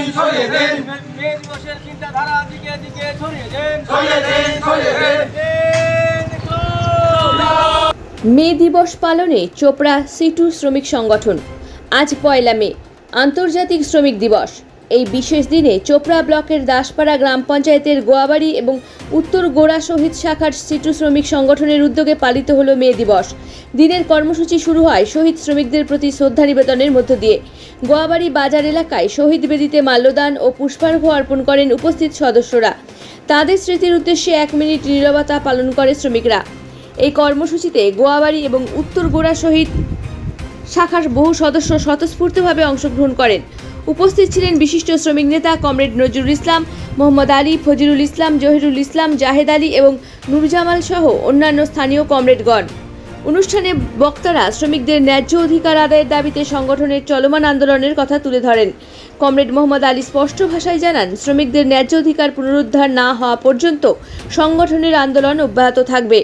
মে দিবসের চিন্তাধারা দিকে দিকে ছড়িয়ে দেন। মে দিবস পালনে চোপড়া সিটু শ্রমিক সংগঠন। আজ 1 মে আন্তর্জাতিক শ্রমিক দিবস। এই বিশেষ দিনে চোপড়া ব্লকের দাসপাড়া গ্রাম পঞ্চায়েতের গোয়াবাড়ি এবং উত্তর গোড়া শহীদ শাখার সিটু শ্রমিক সংগঠনের উদ্যোগে পালিত হলো মে দিবস। দিনের কর্মসূচি শুরু হয় শহীদ শ্রমিকদের প্রতি শ্রদ্ধা নিবেদনের মধ্য দিয়ে। গোয়াবাড়ি বাজার এলাকায় শহীদ বেদিতে মাল্যদান ও পুষ্পার্ঘ্য অর্পণ করেন উপস্থিত সদস্যরা। তাদের স্মৃতির উদ্দেশ্যে 1 মিনিট নীরবতা পালন করে শ্রমিকরা। এই কর্মসূচিতে গোয়াবাড়ি এবং উত্তর গোড়া শহীদ শাখার বহু সদস্য স্বতঃস্ফূর্তভাবে অংশগ্রহণ করেন। উপস্থিত ছিলেন বিশিষ্ট শ্রমিক নেতা কমরেড নজরুল ইসলাম, মোহাম্মদ আলী, ফজলুল ইসলাম, জহিরুল ইসলাম, জাহেদ আলী এবং নুরজামাল সহ অন্যান্য স্থানীয় কমরেডগণ। অনুষ্ঠানে বক্তারা শ্রমিকদের ন্যায্য অধিকার আদায়ের দাবিতে সংগঠনের চলমান আন্দোলনের কথা তুলে ধরেন। কমরেড মোহাম্মদ আলী স্পষ্ট ভাষায় জানান, শ্রমিকদের ন্যায্য অধিকার পুনরুদ্ধার না হওয়া পর্যন্ত সংগঠনের আন্দোলন অব্যাহত থাকবে।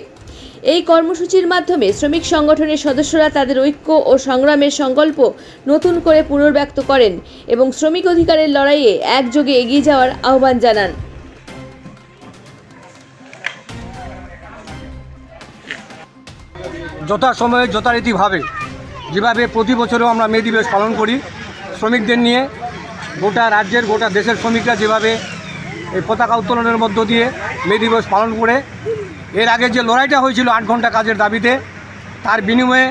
এই কর্মসূচির মাধ্যমে শ্রমিক সংগঠনের সদস্যরা তাদের ঐক্য ও সংগ্রামের সংকল্প নতুন করে পুনর্ব্যক্ত করেন এবং শ্রমিক অধিকারের লড়াইয়ে একযোগে এগিয়ে যাওয়ার আহ্বান জানান। যথাসময়ে যথারীতিভাবে যেভাবে প্রতি বছরও আমরা মে দিবস পালন করি, শ্রমিকদের নিয়ে গোটা রাজ্যের গোটা দেশের শ্রমিকরা যেভাবে এই পতাকা উত্তোলনের মধ্য দিয়ে মে দিবস পালন করে, এর আগে যে লড়াইটা হয়েছিল 8 ঘন্টা কাজের দাবিতে, তার বিনিময়ে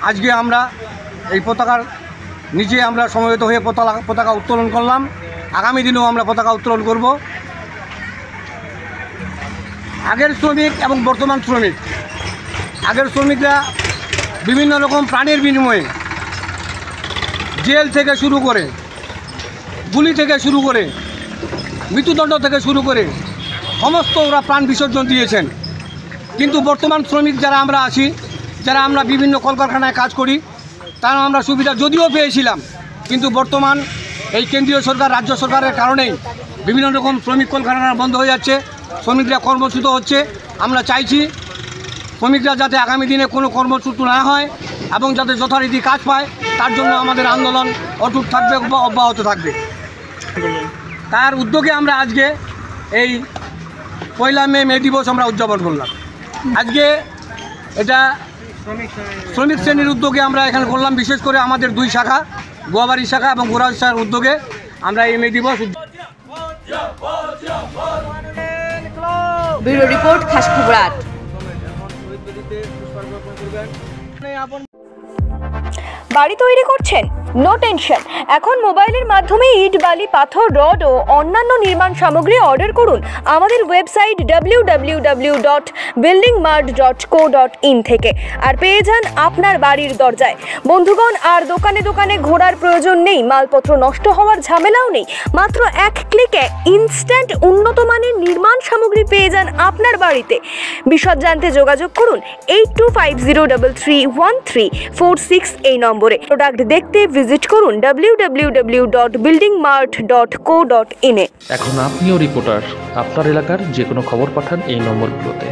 আজকে আমরা এই পতাকার নিচে আমরা সমবেত হয়ে পতাকা উত্তোলন করলাম। আগামী দিনেও আমরা পতাকা উত্তোলন করব। আগের শ্রমিক এবং বর্তমান শ্রমিক, আগের শ্রমিকরা বিভিন্ন রকম প্রাণের বিনিময়ে জেল থেকে শুরু করে, গুলি থেকে শুরু করে, মৃত্যুদণ্ড থেকে শুরু করে সমস্ত ওরা প্রাণ বিসর্জন দিয়েছেন। কিন্তু বর্তমান শ্রমিক যারা আমরা আছি, যারা আমরা বিভিন্ন কলকারখানায় কাজ করি, তারা আমরা সুবিধা যদিও পেয়েছিলাম, কিন্তু বর্তমান এই কেন্দ্রীয় সরকার, রাজ্য সরকারের কারণেই বিভিন্ন রকম শ্রমিক কলকারখানা বন্ধ হয়ে যাচ্ছে, শ্রমিকরা কর্মচ্যুত হচ্ছে। আমরা চাইছি শ্রমিকরা যাতে আগামী দিনে কোনো কর্মচ্যুত না হয় এবং যাতে যথারীতি কাজ পায়, তার জন্য আমাদের আন্দোলন অটুট থাকবে বা অব্যাহত থাকবে। তার উদ্যোগে আমরা আজকে এই 1 মে দিবস আমরা উদযাপন করলাম। আজকে এটা শ্রমিক শ্রেণীর উদ্যোগে আমরা এখানে করলাম। বিশেষ করে আমাদের 2 শাখা, গোয়াবাড়ি শাখা এবং গোড়া শাখার উদ্যোগে আমরা এই মে দিবস। ব্যুরো রিপোর্ট, খাস খবর 8। বাড়ি তৈরি করছেন? নো টেনশন, এখন মোবাইলের মাধ্যমে ইট, বালি, পাথর, রড ও অন্যান্য নির্মাণ সামগ্রী অর্ডার করুন আমাদের ওয়েবসাইট www.buildingmart.co.in থেকে, আর পেয়ে যান আপনার বাড়ির দরজায়। বন্ধুগণ, আর দোকানে দোকানে ঘোরার প্রয়োজন নেই, মালপত্র নষ্ট হওয়ার ঝামেলাও নেই। মাত্র 1 ক্লিকে ইনস্ট্যান্ট উন্নত মানের নির্মাণ সামগ্রী পেয়ে যান আপনার বাড়িতে। বিশদ জানতে যোগাযোগ করুন 8250331346 এই নম্বরে। প্রোডাক্ট দেখতে ভিজিট করুন www.buildingmart.co.in এ। এখন আপনিও রিপোর্টার, আপনার এলাকার যে কোনো খবর পাঠান এই নম্বরগুলোতে।